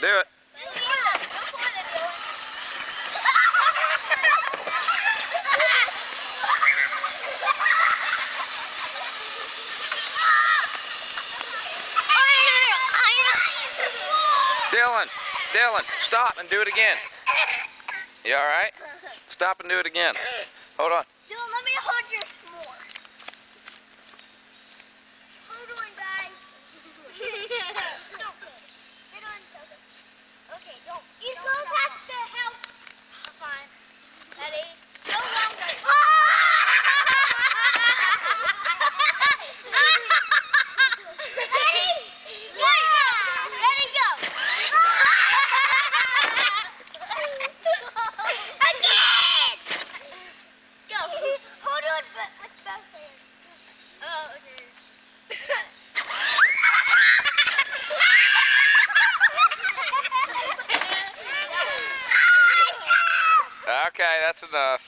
Do it. Dylan, stop and do it again. You all right? Stop and do it again. Hold on. Dylan, let me hold your s'more. How are you doing, guys? Okay, don't. You're supposed to have to help. Fine. Ready? Go longer. Okay, that's enough.